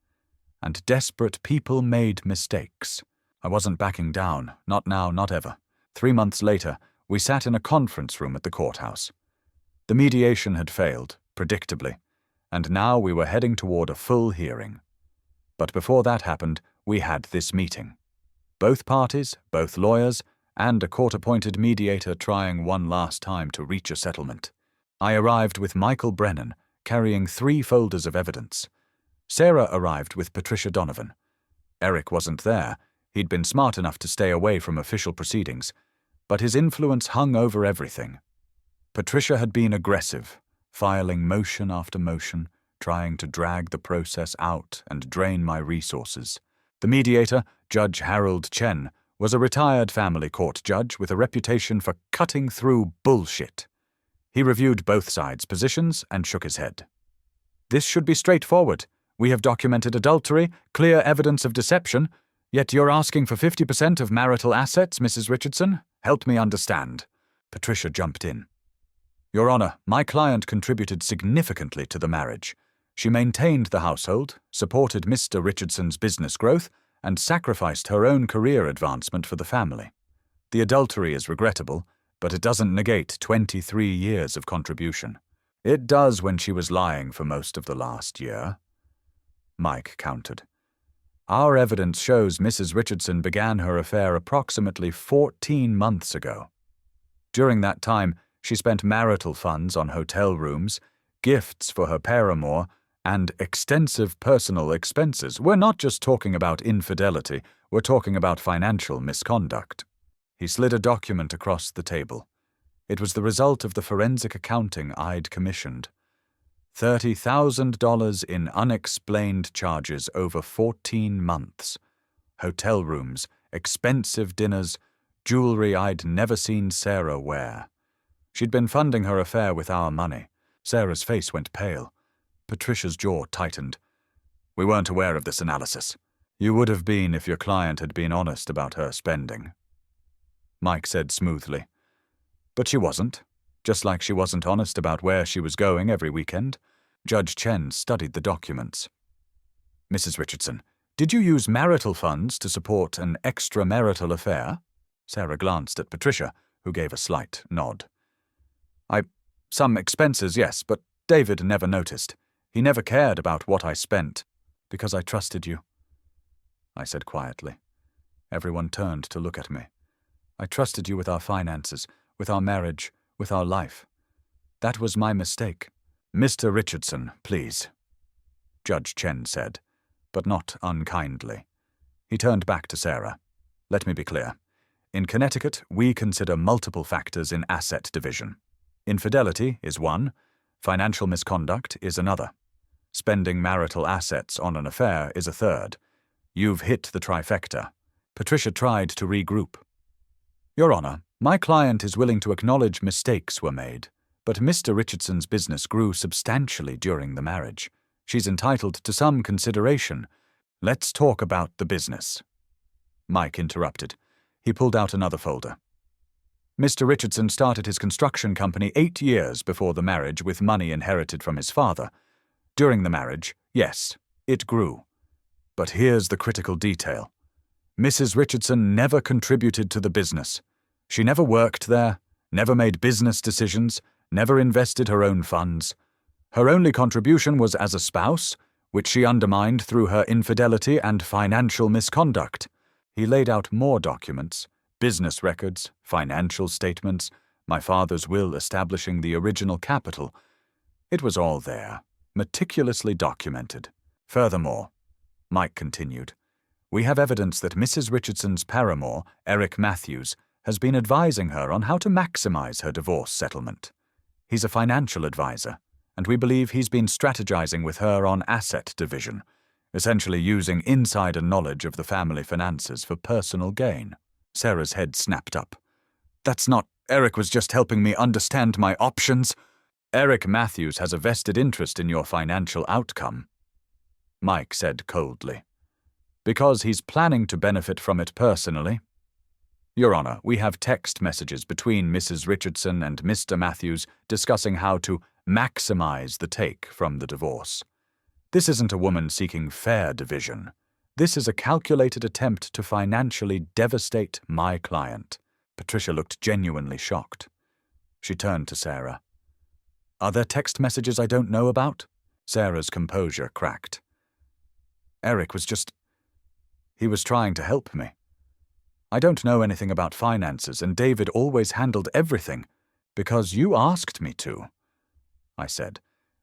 And desperate people made mistakes. I wasn't backing down, not now, not ever. 3 months later, we sat in a conference room at the courthouse. The mediation had failed, predictably, and now we were heading toward a full hearing. But before that happened, we had this meeting. Both parties, both lawyers, and a court-appointed mediator trying one last time to reach a settlement. I arrived with Michael Brennan, carrying 3 folders of evidence. Sarah arrived with Patricia Donovan. Eric wasn't there. He'd been smart enough to stay away from official proceedings, but his influence hung over everything. Patricia had been aggressive, filing motion after motion, trying to drag the process out and drain my resources. The mediator, Judge Harold Chen, was a retired family court judge with a reputation for cutting through bullshit. He reviewed both sides' positions and shook his head. This should be straightforward. We have documented adultery, clear evidence of deception, yet you're asking for 50% of marital assets, Mrs. Richardson? Help me understand. Patricia jumped in. Your Honor, my client contributed significantly to the marriage. She maintained the household, supported Mr. Richardson's business growth, and sacrificed her own career advancement for the family. The adultery is regrettable, but it doesn't negate 23 years of contribution. It does when she was lying for most of the last year. Mike countered. Our evidence shows Mrs. Richardson began her affair approximately 14 months ago. During that time, she spent marital funds on hotel rooms, gifts for her paramour, and extensive personal expenses. We're not just talking about infidelity, we're talking about financial misconduct. He slid a document across the table. It was the result of the forensic accounting I'd commissioned. $30,000 in unexplained charges over 14 months. Hotel rooms, expensive dinners, jewelry I'd never seen Sarah wear. She'd been funding her affair with our money. Sarah's face went pale. Patricia's jaw tightened. We weren't aware of this analysis. You would have been if your client had been honest about her spending. Mike said smoothly. But she wasn't. Just like she wasn't honest about where she was going every weekend. Judge Chen studied the documents. Mrs. Richardson, did you use marital funds to support an extramarital affair? Sarah glanced at Patricia, who gave a slight nod. Some expenses, yes, but David never noticed. He never cared about what I spent, because I trusted you. I said quietly. Everyone turned to look at me. I trusted you with our finances, with our marriage, with our life. That was my mistake. Mr. Richardson, please, Judge Chen said, but not unkindly. He turned back to Sarah. Let me be clear. In Connecticut, we consider multiple factors in asset division. Infidelity is one, financial misconduct is another. Spending marital assets on an affair is a third. You've hit the trifecta. Patricia tried to regroup. Your Honor, my client is willing to acknowledge mistakes were made, but Mr. Richardson's business grew substantially during the marriage. She's entitled to some consideration. Let's talk about the business. Mike interrupted. He pulled out another folder. Mr. Richardson started his construction company 8 years before the marriage with money inherited from his father. During the marriage, yes, it grew. But here's the critical detail. Mrs. Richardson never contributed to the business. She never worked there, never made business decisions, never invested her own funds. Her only contribution was as a spouse, which she undermined through her infidelity and financial misconduct. He laid out more documents. Business records, financial statements, my father's will establishing the original capital. It was all there, meticulously documented. Furthermore, Mike continued, we have evidence that Mrs. Richardson's paramour, Eric Matthews, has been advising her on how to maximize her divorce settlement. He's a financial advisor, and we believe he's been strategizing with her on asset division, essentially using insider knowledge of the family finances for personal gain. Sarah's head snapped up. That's not... Eric was just helping me understand my options. Eric Matthews has a vested interest in your financial outcome, Mike said coldly. Because he's planning to benefit from it personally. Your Honor, we have text messages between Mrs. Richardson and Mr. Matthews discussing how to maximize the take from the divorce. This isn't a woman seeking fair division. This is a calculated attempt to financially devastate my client. Patricia looked genuinely shocked. She turned to Sarah. Are there text messages I don't know about? Sarah's composure cracked. Eric was just... He was trying to help me. I don't know anything about finances, and David always handled everything. Because you asked me to, I said.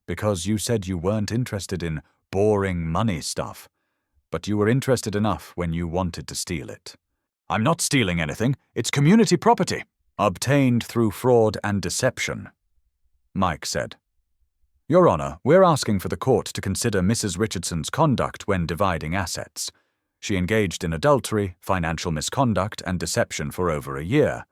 Because you said you weren't interested in boring money stuff. But you were interested enough when you wanted to steal it. I'm not stealing anything. It's community property. Obtained through fraud and deception, Mike said. Your Honor, we're asking for the court to consider Mrs. Richardson's conduct when dividing assets. She engaged in adultery, financial misconduct, and deception for over a year.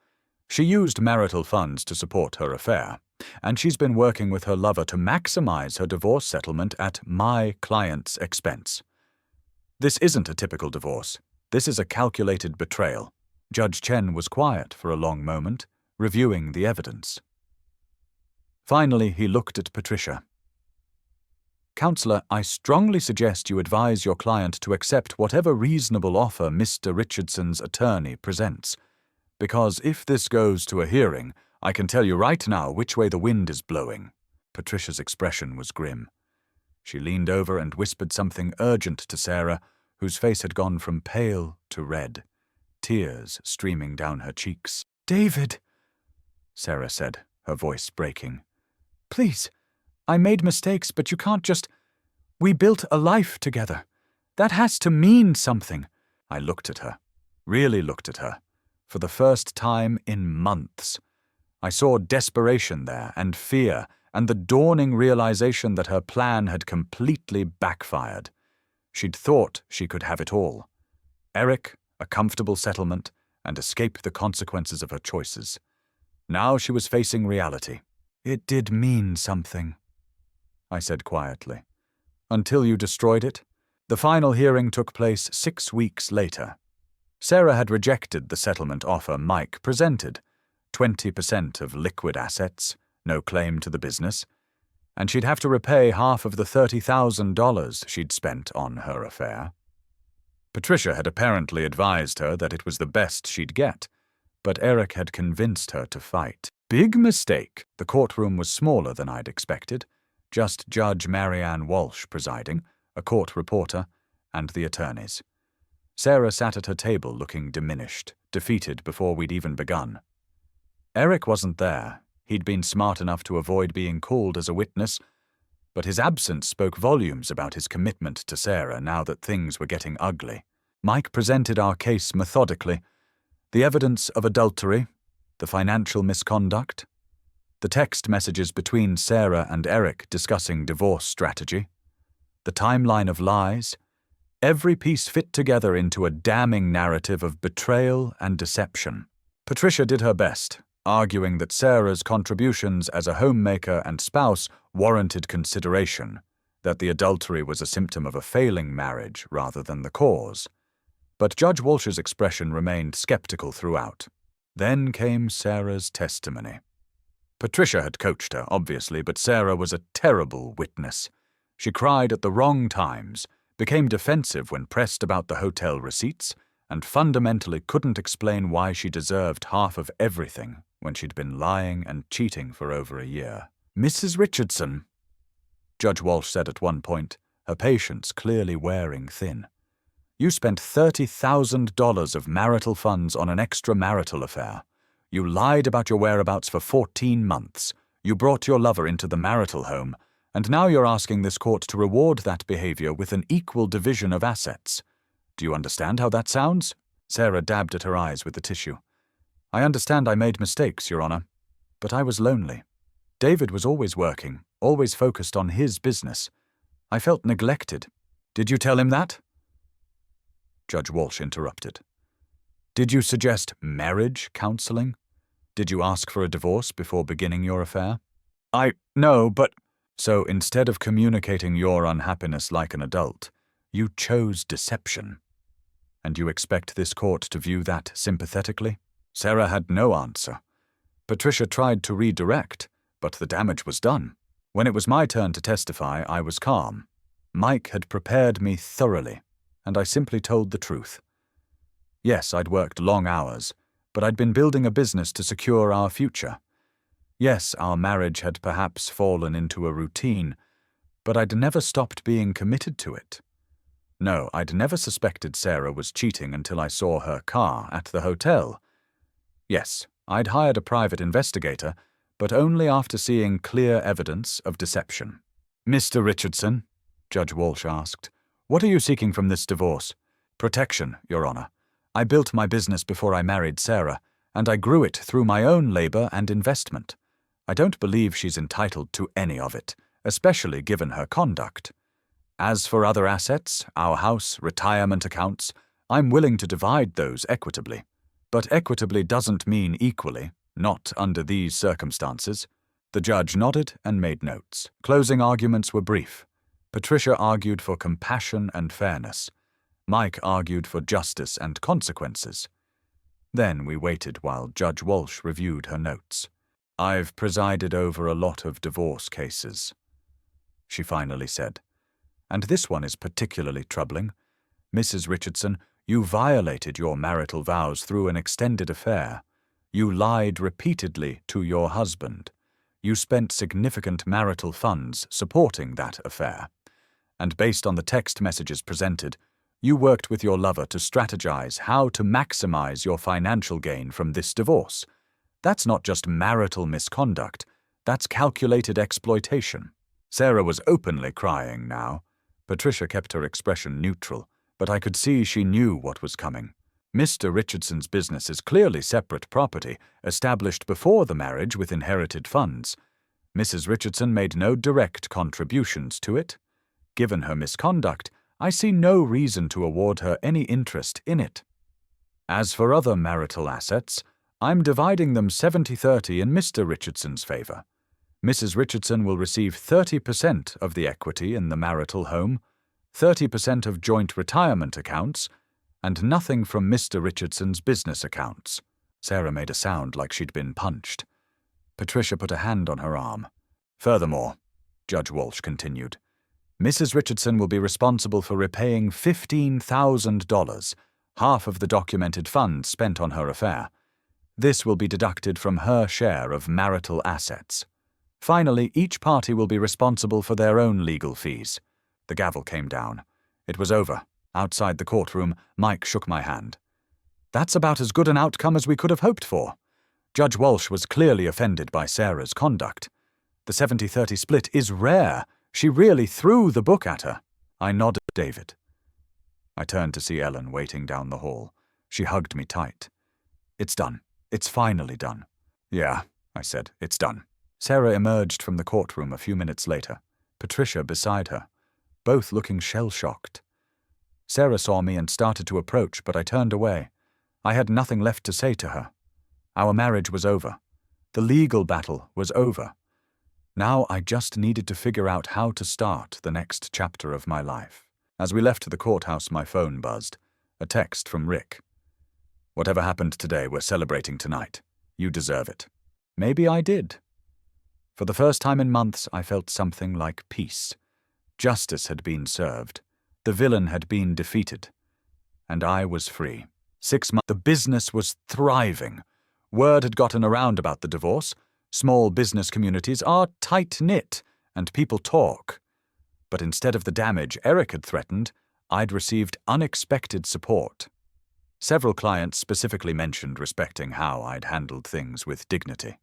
She used marital funds to support her affair, and she's been working with her lover to maximize her divorce settlement at my client's expense. This isn't a typical divorce. This is a calculated betrayal. Judge Chen was quiet for a long moment, reviewing the evidence. Finally, he looked at Patricia. Counselor, I strongly suggest you advise your client to accept whatever reasonable offer Mr. Richardson's attorney presents. Because if this goes to a hearing, I can tell you right now which way the wind is blowing. Patricia's expression was grim. She leaned over and whispered something urgent to Sarah, whose face had gone from pale to red, tears streaming down her cheeks. "David," Sarah said, her voice breaking. "Please, I made mistakes, but you can't just— We built a life together. That has to mean something." I looked at her, really looked at her, for the first time in months. I saw desperation there, and fear, and the dawning realization that her plan had completely backfired. She'd thought she could have it all. Eric, a comfortable settlement, and escape the consequences of her choices. Now she was facing reality. "It did mean something," I said quietly. "Until you destroyed it." The final hearing took place 6 weeks later. Sarah had rejected the settlement offer Mike presented, 20% of liquid assets, no claim to the business, and she'd have to repay half of the $30,000 she'd spent on her affair. Patricia had apparently advised her that it was the best she'd get, but Eric had convinced her to fight. Big mistake. The courtroom was smaller than I'd expected, just Judge Marianne Walsh presiding, a court reporter, and the attorneys. Sarah sat at her table looking diminished, defeated before we'd even begun. Eric wasn't there. He'd been smart enough to avoid being called as a witness, but his absence spoke volumes about his commitment to Sarah now that things were getting ugly. Mike presented our case methodically. The evidence of adultery, the financial misconduct, the text messages between Sarah and Eric discussing divorce strategy, the timeline of lies, every piece fit together into a damning narrative of betrayal and deception. Patricia did her best, arguing that Sarah's contributions as a homemaker and spouse warranted consideration, that the adultery was a symptom of a failing marriage rather than the cause. But Judge Walsh's expression remained skeptical throughout. Then came Sarah's testimony. Patricia had coached her, obviously, but Sarah was a terrible witness. She cried at the wrong times, became defensive when pressed about the hotel receipts, and fundamentally couldn't explain why she deserved half of everything when she'd been lying and cheating for over a year. "Mrs. Richardson," Judge Walsh said at one point, her patience clearly wearing thin, "you spent $30,000 of marital funds on an extramarital affair. You lied about your whereabouts for 14 months. You brought your lover into the marital home, and now you're asking this court to reward that behavior with an equal division of assets. Do you understand how that sounds?" Sarah dabbed at her eyes with the tissue. "I understand I made mistakes, Your Honor, but I was lonely. David was always working, always focused on his business. I felt neglected." "Did you tell him that?" Judge Walsh interrupted. "Did you suggest marriage counseling? Did you ask for a divorce before beginning your affair?" No, but—" "So instead of communicating your unhappiness like an adult, you chose deception. And you expect this court to view that sympathetically?" Sarah had no answer. Patricia tried to redirect, but the damage was done. When it was my turn to testify, I was calm. Mike had prepared me thoroughly, and I simply told the truth. Yes, I'd worked long hours, but I'd been building a business to secure our future. Yes, our marriage had perhaps fallen into a routine, but I'd never stopped being committed to it. No, I'd never suspected Sarah was cheating until I saw her car at the hotel. Yes, I'd hired a private investigator, but only after seeing clear evidence of deception. "Mr. Richardson," Judge Walsh asked, "what are you seeking from this divorce?" "Protection, Your Honor. I built my business before I married Sarah, and I grew it through my own labor and investment. I don't believe she's entitled to any of it, especially given her conduct. As for other assets, our house, retirement accounts, I'm willing to divide those equitably. But equitably doesn't mean equally, not under these circumstances." The judge nodded and made notes. Closing arguments were brief. Patricia argued for compassion and fairness. Mike argued for justice and consequences. Then we waited while Judge Walsh reviewed her notes. "I've presided over a lot of divorce cases," she finally said. "And this one is particularly troubling. Mrs. Richardson, you violated your marital vows through an extended affair. You lied repeatedly to your husband. You spent significant marital funds supporting that affair. And based on the text messages presented, You worked with your lover to strategize how to maximize your financial gain from this divorce. That's not just marital misconduct, that's calculated exploitation. Sarah was openly crying now. Patricia kept her expression neutral, but I could see she knew what was coming. Mr. Richardson's business is clearly separate property, established before the marriage with inherited funds. Mrs. Richardson made no direct contributions to it. Given her misconduct, I see no reason to award her any interest in it. As for other marital assets, I'm dividing them 70-30 in Mr. Richardson's favor. Mrs. Richardson will receive 30% of the equity in the marital home, 30% of joint retirement accounts, and nothing from Mr. Richardson's business accounts. Sarah made a sound like she'd been punched. Patricia put a hand on her arm. Furthermore, Judge Walsh continued, Mrs. Richardson will be responsible for repaying $15,000, half of the documented funds spent on her affair. This will be deducted from her share of marital assets. Finally, each party will be responsible for their own legal fees. The gavel came down. It was over. Outside the courtroom, Mike shook my hand. That's about as good an outcome as we could have hoped for. Judge Walsh was clearly offended by Sarah's conduct. The 70-30 split is rare. She really threw the book at her. I nodded at David. I turned to see Ellen waiting down the hall. She hugged me tight. It's done. It's finally done. Yeah, I said, it's done. Sarah emerged from the courtroom a few minutes later, Patricia beside her, both looking shell-shocked. Sarah saw me and started to approach, but I turned away. I had nothing left to say to her. Our marriage was over. The legal battle was over. Now I just needed to figure out how to start the next chapter of my life. As we left the courthouse, my phone buzzed. A text from Rick. Whatever happened today, we're celebrating tonight. You deserve it. Maybe I did. For the first time in months, I felt something like peace. Justice had been served. The villain had been defeated. And I was free. 6 months. The business was thriving. Word had gotten around about the divorce. Small business communities are tight-knit, and people talk. But instead of the damage Eric had threatened, I'd received unexpected support. Several clients specifically mentioned respecting how I'd handled things with dignity.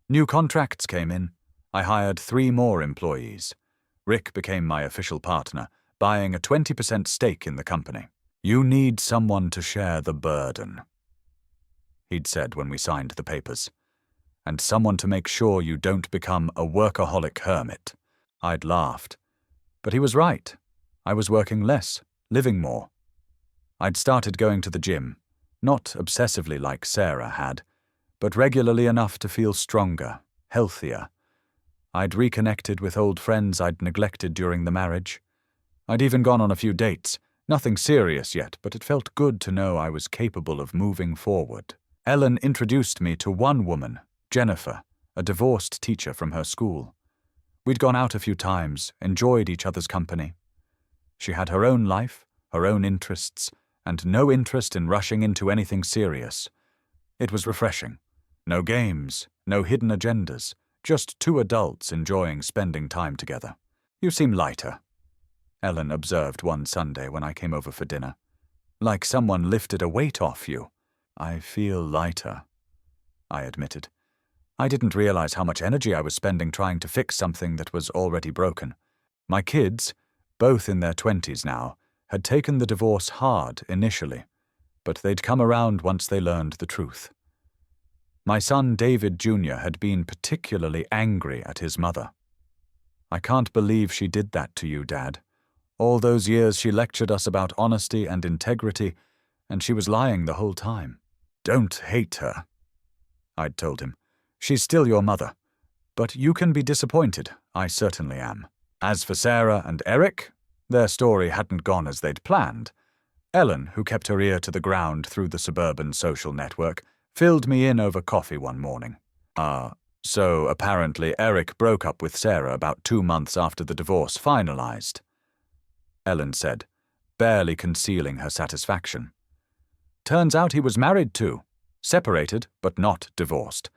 New contracts came in. I hired 3 more employees. Rick became my official partner, buying a 20% stake in the company. You need someone to share the burden, he'd said when we signed the papers. And someone to make sure you don't become a workaholic hermit. I'd laughed. But he was right. I was working less, living more. I'd started going to the gym, not obsessively like Sarah had, but regularly enough to feel stronger, healthier. I'd reconnected with old friends I'd neglected during the marriage. I'd even gone on a few dates, nothing serious yet, but it felt good to know I was capable of moving forward. Ellen introduced me to one woman, Jennifer, a divorced teacher from her school. We'd gone out a few times, enjoyed each other's company. She had her own life, her own interests, and no interest in rushing into anything serious. It was refreshing. No games, no hidden agendas, just 2 adults enjoying spending time together. You seem lighter, Ellen observed one Sunday when I came over for dinner. Like someone lifted a weight off you. I feel lighter, I admitted. I didn't realize how much energy I was spending trying to fix something that was already broken. My kids, both in their 20s now, had taken the divorce hard initially, but they'd come around once they learned the truth. My son David Jr. had been particularly angry at his mother. I can't believe she did that to you, Dad. All those years she lectured us about honesty and integrity, and she was lying the whole time. Don't hate her, I'd told him. She's still your mother. But you can be disappointed. I certainly am. As for Sarah and Eric, their story hadn't gone as they'd planned. Ellen, who kept her ear to the ground through the suburban social network, filled me in over coffee one morning. So apparently Eric broke up with Sarah about 2 months after the divorce finalized, Ellen said, barely concealing her satisfaction. Turns out he was married too, separated but not divorced.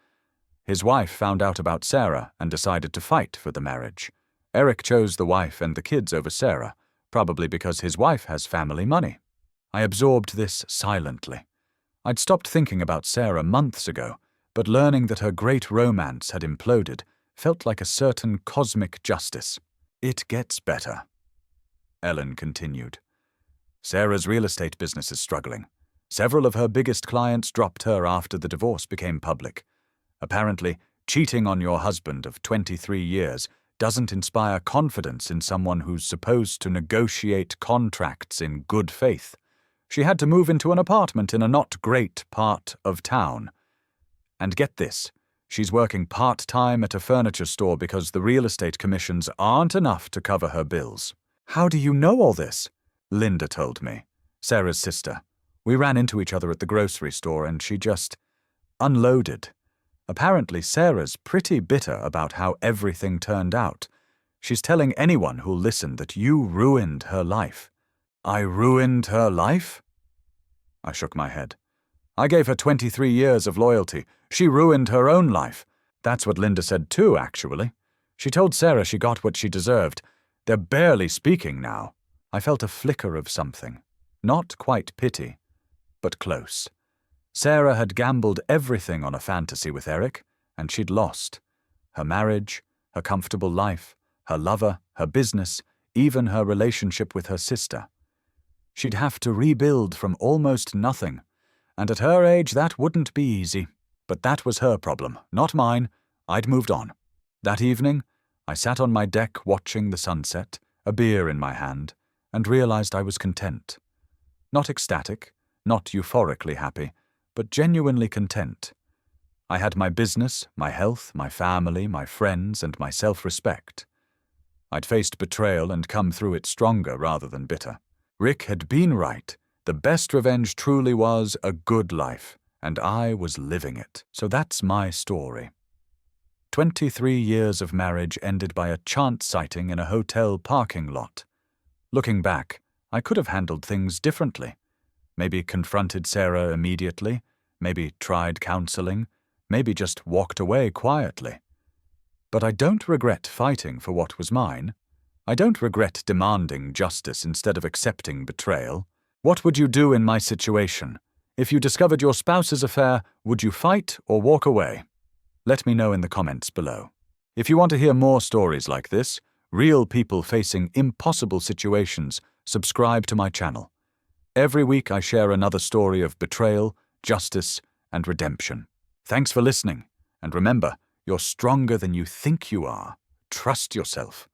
His wife found out about Sarah and decided to fight for the marriage. Eric chose the wife and the kids over Sarah, probably because his wife has family money. I absorbed this silently. I'd stopped thinking about Sarah months ago, but learning that her great romance had imploded felt like a certain cosmic justice. It gets better, Ellen continued. Sarah's real estate business is struggling. Several of her biggest clients dropped her after the divorce became public. Apparently, cheating on your husband of 23 years doesn't inspire confidence in someone who's supposed to negotiate contracts in good faith. She had to move into an apartment in a not great part of town. And get this, she's working part-time at a furniture store because the real estate commissions aren't enough to cover her bills. How do you know all this? Linda told me, Sarah's sister. We ran into each other at the grocery store and she just unloaded. Apparently Sarah's pretty bitter about how everything turned out. She's telling anyone who'll listen that you ruined her life. I ruined her life? I shook my head. I gave her 23 years of loyalty. She ruined her own life. That's what Linda said too, actually. She told Sarah she got what she deserved. They're barely speaking now. I felt a flicker of something. Not quite pity, but close. Sarah had gambled everything on a fantasy with Eric, and she'd lost. Her marriage, her comfortable life, her lover, her business, even her relationship with her sister. She'd have to rebuild from almost nothing, and at her age that wouldn't be easy. But that was her problem, not mine. I'd moved on. That evening, I sat on my deck watching the sunset, a beer in my hand, and realized I was content. Not ecstatic, not euphorically happy, but genuinely content. I had my business, my health, my family, my friends, and my self-respect. I'd faced betrayal and come through it stronger rather than bitter. Rick had been right. The best revenge truly was a good life, and I was living it. So that's my story. 23 years of marriage ended by a chance sighting in a hotel parking lot. Looking back, I could have handled things differently. Maybe confronted Sarah immediately, maybe tried counseling, maybe just walked away quietly. But I don't regret fighting for what was mine. I don't regret demanding justice instead of accepting betrayal. What would you do in my situation? If you discovered your spouse's affair, would you fight or walk away? Let me know in the comments below. If you want to hear more stories like this, real people facing impossible situations, subscribe to my channel. Every week I share another story of betrayal, justice, and redemption. Thanks for listening, and remember, you're stronger than you think you are. Trust yourself.